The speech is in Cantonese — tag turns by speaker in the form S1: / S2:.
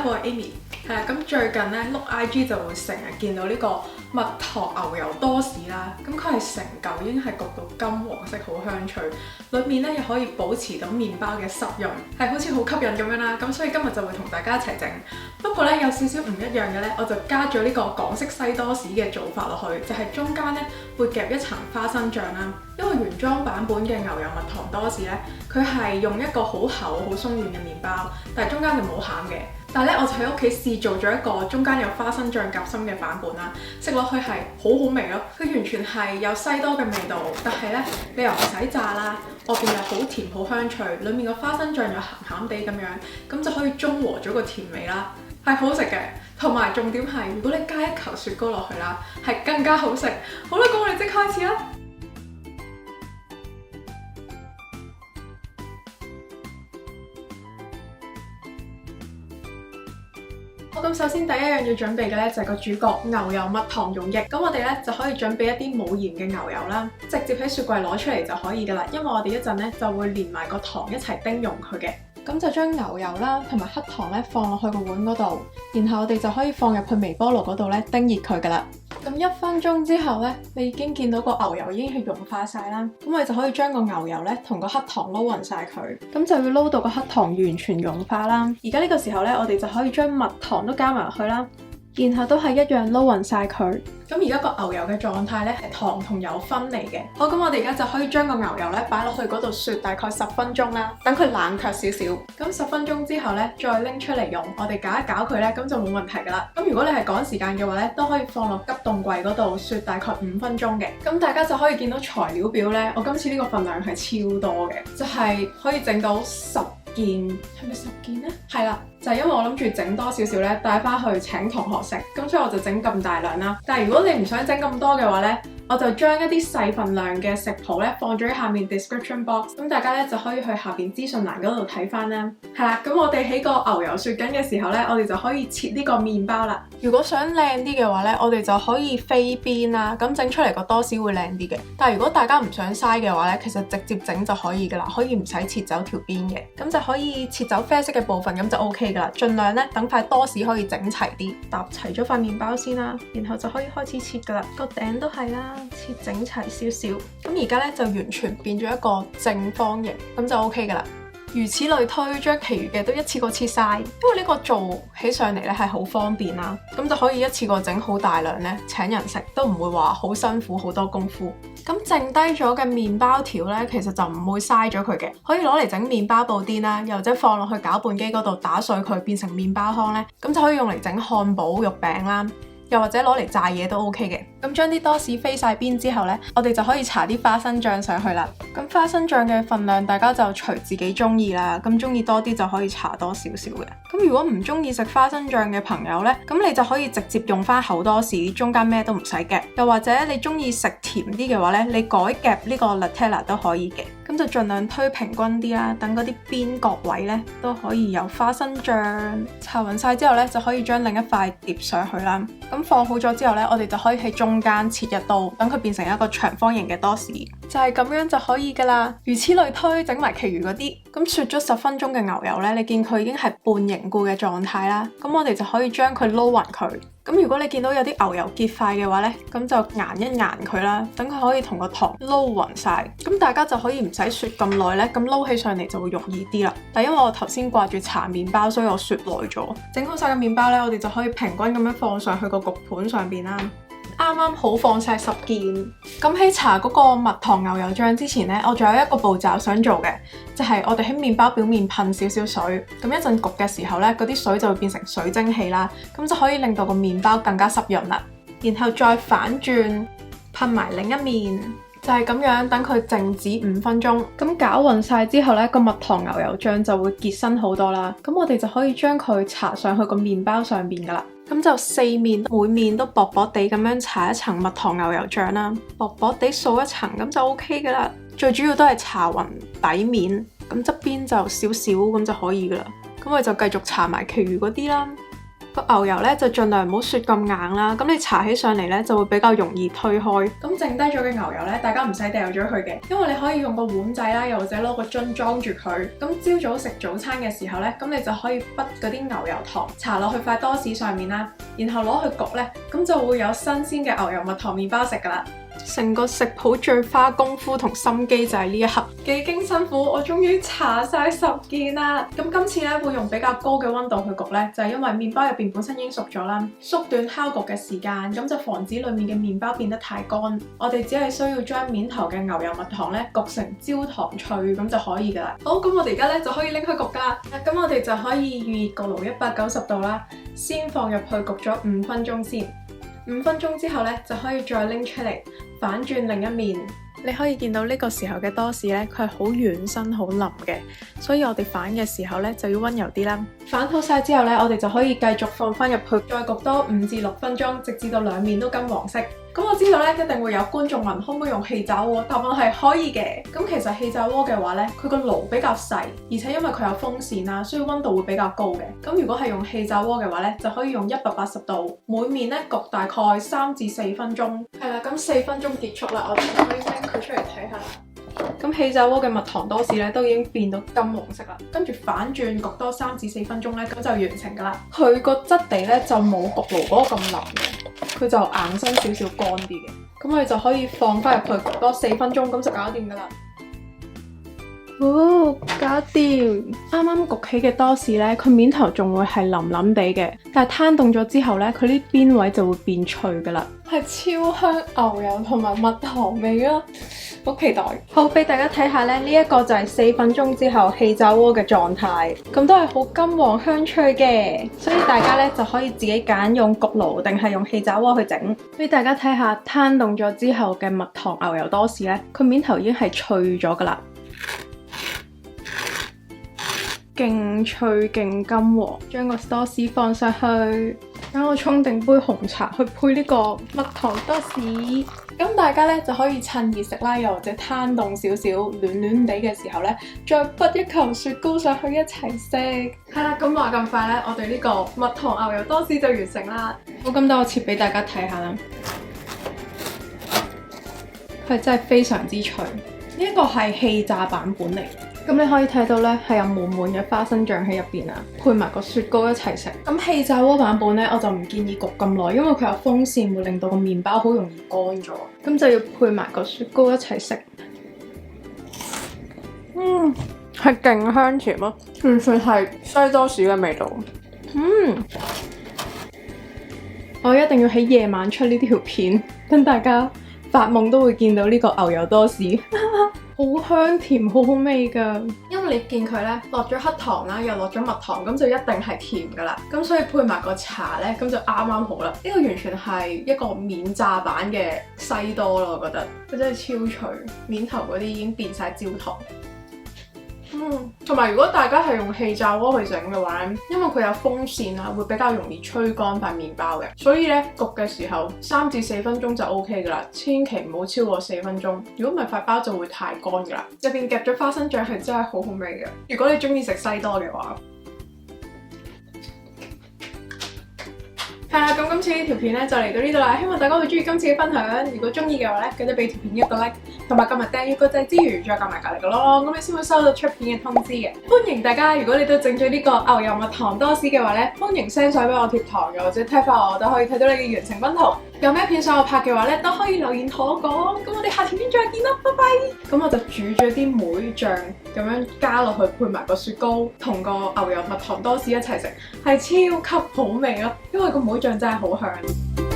S1: 家好，我係 Amy。係啦，咁最近咧碌 IG 就會成日見到呢個蜜糖牛油多士啦。咁佢係成嚿已經係焗到金黃色，好香脆，裡面咧又可以保持到麵包嘅濕潤，係好似好吸引咁樣啦。咁所以今日就會同大家一齊整。不過咧有少少唔一樣嘅咧，我就加咗呢個港式西多士嘅做法落去，就係中間咧會夾一層花生醬啦。因為原裝版本嘅牛油蜜糖多士咧，佢係用一個好厚好鬆軟嘅麵包，但係中間就冇餡嘅。但係咧，我就喺屋企試做咗一個中間有花生醬夾心嘅版本啦，食落去係好好味咯。佢完全係有西多嘅味道，但係咧你又唔使炸啦，外邊又好甜好香脆，裡面個花生醬又鹹鹹地咁樣，咁就可以中和咗個甜味啦，係好食嘅。同埋重點係，如果你加一球雪糕落去啦，係更加好食。好啦，咁我哋即刻開始啦。咁首先第一樣要準備嘅咧就係個主角牛油蜜糖溶液。咁我哋咧就可以準備一啲冇鹽嘅牛油啦，直接喺雪櫃攞出嚟就可以噶啦。因為我哋一陣咧就會連埋個糖一齊叮溶佢嘅。咁就將牛油啦同埋黑糖咧放落去個碗嗰度，然後我哋就可以放入去微波爐嗰度咧叮熱佢噶啦。咁1分鐘之後咧，你已經見到個牛油已經係融化晒啦。咁我哋就可以將個牛油咧同個黑糖撈勻晒佢。咁就要撈到個黑糖完全融化啦。而家呢個時候咧，我哋就可以將蜜糖都加埋落去啦。然後都係一樣撈勻晒佢。咁而家個牛油嘅狀態咧係糖同油分離嘅。好，咁我哋而家就可以將個牛油咧擺落去嗰度雪大概10分鐘啦，等佢冷卻少少。咁10分鐘之後咧，再拎出嚟用，我哋攪一攪佢咧，咁就冇問題噶啦。咁如果你係趕時間嘅話咧，都可以放落急凍櫃嗰度雪大概5分鐘嘅。咁大家就可以見到材料表咧，我今次呢個份量係超多嘅，就係可以整到10件，係咪10件呢？係啦，就係因為我諗住整多少少咧，帶翻去請同學食，咁所以我就整咁大量啦。但係如果你唔想整咁多嘅話咧，我就將一啲細份量嘅食譜咧放咗喺下面 description box，咁大家咧就可以去下邊資訊欄嗰度睇翻啦。係啦，咁我哋喺個牛油雪緊嘅時候咧，我哋就可以切呢個麵包啦。如果想靚啲嘅話咧，我哋就可以飛邊啦，咁整出嚟個多士會靚啲嘅。但係如果大家唔想嘥嘅話咧，其實直接整就可以噶啦，可以唔使切走條邊嘅，咁就可以切走啡色嘅部分，咁就 OK 噶啦。盡量咧等塊多士可以整齊啲，搭齊咗塊麵包先啦，然後就可以開始切噶啦，個頂都係啦。切整齊少少，咁而家咧就完全變咗一個正方形，咁就 OK 噶啦。如此類推，將其餘嘅都一次過切晒，因為呢個做起上嚟咧係好方便啦，咁就可以一次過整好大量咧，請人食都唔會話好辛苦好多功夫。咁剩低咗嘅麵包條咧，其實就唔會嘥咗佢嘅，可以攞嚟整麵包布甸啦，又或者放落去攪拌機嗰度打碎佢變成麵包糠咧，咁就可以用嚟整漢堡肉餅啦。又或者攞嚟炸嘢都 OK 嘅。咁將啲多士飛晒邊之後呢，我哋就可以搽啲花生醬上去啦。咁花生醬嘅份量大家就隨自己中意啦。咁中意多啲就可以搽多少少嘅。咁如果唔中意食花生醬嘅朋友呢，咁你就可以直接用翻厚多士，中間咩都唔使夾。又或者你中意食甜啲嘅話呢，你改夾呢個 Nutella 都可以嘅。咁就盡量推平均啲啦，等嗰啲邊角位呢都可以有花生醬。搽勻晒之後呢，就可以將另一塊疊上去啦。咁放好咗之後呢，我哋就可以喺中間切一刀，等佢變成一個長方形嘅多士，就係咁樣就可以噶啦。如此類推，整埋其餘嗰啲。咁雪咗10分鐘嘅牛油呢，你見佢已經係半凝固嘅狀態啦。咁我哋就可以將佢撈勻佢。咁如果你見到有啲牛油結塊嘅話呢，咁就研一研佢啦，等佢可以同個糖撈勻晒。咁大家就可以唔使雪咁耐呢，咁撈起上嚟就會容易啲啦。但因為我頭先掛住搽麵包，所以我雪耐咗。整好晒嘅麵包呢，我哋就可以平均咁樣放上去個焗盤上邊啦。啱啱好放晒10件。咁喺搽嗰個蜜糖牛油醬之前呢，我仲有一個步驟想做嘅，就係我哋喺麵包表面噴少少水，咁一陣焗嘅時候呢，嗰啲水就會變成水蒸氣啦，咁就可以令到個麵包更加濕潤啦。然後再反轉噴埋另一面，就係咁樣等佢靜止5分鐘。咁攪勻晒之後呢，個蜜糖牛油醬就會結身好多啦。咁我哋就可以將佢搽上去個麵包上邊噶啦。咁就4面每面都薄薄地咁樣搽一層蜜糖牛油醬啦，薄薄地掃一層咁就 OK 噶啦。最主要都係搽勻底面，咁側邊就少少咁就可以噶啦。咁我哋就繼續搽埋其餘嗰啲啦。個牛油咧就盡量唔好雪咁硬啦，咁你搽起上嚟咧就會比較容易推開。咁剩低咗嘅牛油咧，大家唔使掉咗佢嘅，因為你可以用個碗仔啦，又或者攞個樽裝住佢。咁朝早食早餐嘅時候咧，咁你就可以滗嗰啲牛油糖搽落去塊多士上面啦，然後攞去焗咧，咁就會有新鮮嘅牛油蜜糖麵包食噶啦。成個食譜最花功夫同心機就係呢一盒，幾經辛苦，我終於搽晒10件啦。咁今次咧會用比較高嘅溫度去焗咧，就係因為麵包入邊本身已經熟咗啦，縮短烤焗嘅時間，咁就防止裡面嘅麵包變得太乾。我哋只係需要將面頭嘅牛油蜜糖咧焗成焦糖脆咁就可以噶啦。好，咁我哋而家咧就可以拎去焗噶啦。咁我哋就可以預熱焗爐190度啦，先放入去焗咗5分鐘先。5分鐘之後咧，就可以再拎出嚟反轉另一面。你可以見到呢個時候嘅多士咧，佢係好軟身、好腍嘅，所以我哋反嘅時候咧就要溫柔啲啦。反好晒之後咧，我哋就可以繼續放翻入去，再焗多5至6分鐘，直至到兩面都金黃色。咁我知道咧，一定會有觀眾問可唔可以用氣炸鍋？答案係可以嘅。咁其實氣炸鍋嘅話咧，佢個爐比較細，而且因為佢有風扇啦，所以溫度會比較高嘅。咁如果係用氣炸鍋嘅話咧，就可以用180度，每面咧焗大概3至4分鐘。係啦，咁4分鐘結束啦，我哋就可以拎佢出嚟睇下啦。咁氣炸鍋嘅蜜糖多士咧都已經變到金黃色啦，跟住反轉焗多3至4分鐘咧，咁就完成噶啦。佢個質地咧就冇焗爐嗰個咁腍嘅，佢就硬身少少乾啲嘅。咁我哋就可以放翻入去焗多4分鐘，咁就搞掂噶啦。哦，搞掂！啱啱焗起嘅多士咧，佢面頭仲會係腍腍地嘅，但係攤凍咗之後咧，佢呢邊位就會變脆噶啦，係超香牛油同埋蜜糖味啊！好期待！好，俾大家睇下咧，呢一個就係4分鐘之後氣炸鍋嘅狀態，咁都係好金黃香脆嘅，所以大家咧就可以自己揀用焗爐定係用氣炸鍋去整。俾大家睇下攤凍咗之後嘅蜜糖牛油多士咧，佢面頭已經係脆咗噶啦。勁脆勁金黃，將個多士放上去，等我沖定杯紅茶去配呢個蜜糖多士。咁大家咧就可以趁熱食啦，又或者攤凍少少暖暖地嘅時候咧，再滗一球雪糕上去一齊食。係啦，咁話咁快咧，我哋呢個蜜糖牛油多士就完成啦。好，咁等我切俾大家睇下啦。佢真係非常之脆，呢一個係氣炸版本嚟。咁你可以睇到咧，係有滿滿嘅花生醬喺入邊啊，配埋個雪糕一齊食。咁氣炸鍋版本咧，我就唔建議焗咁耐，因為佢有風扇會令到個麵包好容易乾咗。咁就要配埋個雪糕一齊食。係勁香甜咯，完全係西多士嘅味道。我一定要喺夜晚出呢條片，等大家發夢都會見到呢個牛油多士。好香甜，好好味㗎。因為你見佢咧落咗黑糖啦，又落咗蜜糖，咁就一定係甜㗎啦。咁所以配埋個茶咧，咁就啱啱好啦。呢個完全係一個免炸版嘅西多咯，我覺得佢真係超脆，面頭嗰啲已經變晒焦糖。同埋如果大家係用氣炸鍋去整嘅話，因為佢有風扇啦，會比較容易吹乾塊麵包嘅，所以咧焗嘅時候3至4分鐘就 OK 噶啦，千祈唔好超過4分鐘。如果唔係塊包就會太乾噶啦。入邊夾咗花生醬係真係好好味嘅。如果你中意食西多嘅話，係啦，咁今次呢條片咧就嚟到呢度啦，希望大家會中意今次嘅分享。如果中意嘅話咧，記得俾條片一個 like， 同埋撳埋訂閱個掣之餘，再撳埋隔離個咯，咁你先會收到出片嘅通知嘅。歡迎大家，如果你都整咗呢個牛油蜜糖多士嘅話咧，歡迎 send 相俾我貼糖，又或者 tag 翻我都可以睇到你嘅完成品圖。有咩片想我拍嘅話咧，都可以留言同我講。咁我哋下條片再見啦，拜拜。咁我就煮咗啲梅醬咁樣加落去，配埋個雪糕同個牛油蜜糖多士一齊食，係超級好味咯，因為個梅醬真係好香。